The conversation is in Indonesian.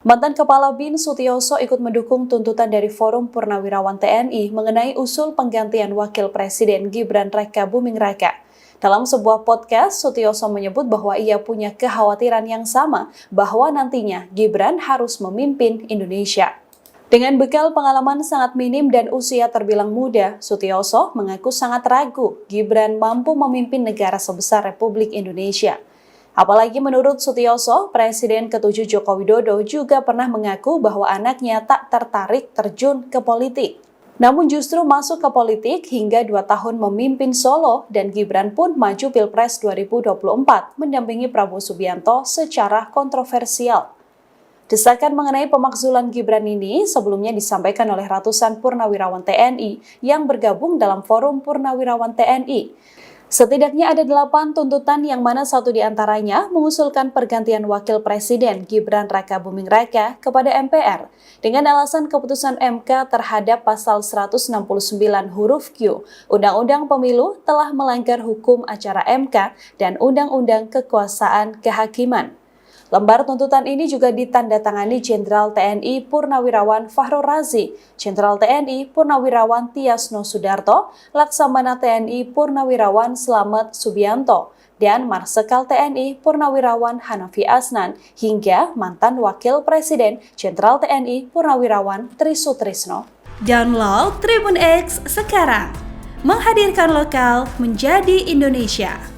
Mantan Kepala BIN Sutioso ikut mendukung tuntutan dari Forum Purnawirawan TNI mengenai usul penggantian Wakil Presiden Gibran Raka Buming Raka. Dalam sebuah podcast, Sutioso menyebut bahwa ia punya kekhawatiran yang sama bahwa nantinya Gibran harus memimpin Indonesia. Dengan bekal pengalaman sangat minim dan usia terbilang muda, Sutioso mengaku sangat ragu Gibran mampu memimpin negara sebesar Republik Indonesia. Apalagi menurut Sutioso, Presiden ke-7 Joko Widodo juga pernah mengaku bahwa anaknya tak tertarik terjun ke politik. Namun justru masuk ke politik hingga 2 tahun memimpin Solo dan Gibran pun maju Pilpres 2024 mendampingi Prabowo Subianto secara kontroversial. Desakan mengenai pemakzulan Gibran ini sebelumnya disampaikan oleh ratusan purnawirawan TNI yang bergabung dalam Forum Purnawirawan TNI. Setidaknya ada 8 tuntutan yang mana satu di antaranya mengusulkan pergantian Wakil Presiden Gibran Raka Buming Raka kepada MPR dengan alasan keputusan MK terhadap pasal 169 huruf Q Undang-Undang Pemilu telah melanggar hukum acara MK dan Undang-Undang Kekuasaan Kehakiman. Lembar tuntutan ini juga ditandatangani Jenderal TNI Purnawirawan Fahrul Razi, Jenderal TNI Purnawirawan Tiasno Sudarto, Laksamana TNI Purnawirawan Slamet Subianto, dan Marsekal TNI Purnawirawan Hanafi Asnan, hingga mantan Wakil Presiden Jenderal TNI Purnawirawan Tri Sutrisno. Download Tribun X sekarang, menghadirkan lokal menjadi Indonesia.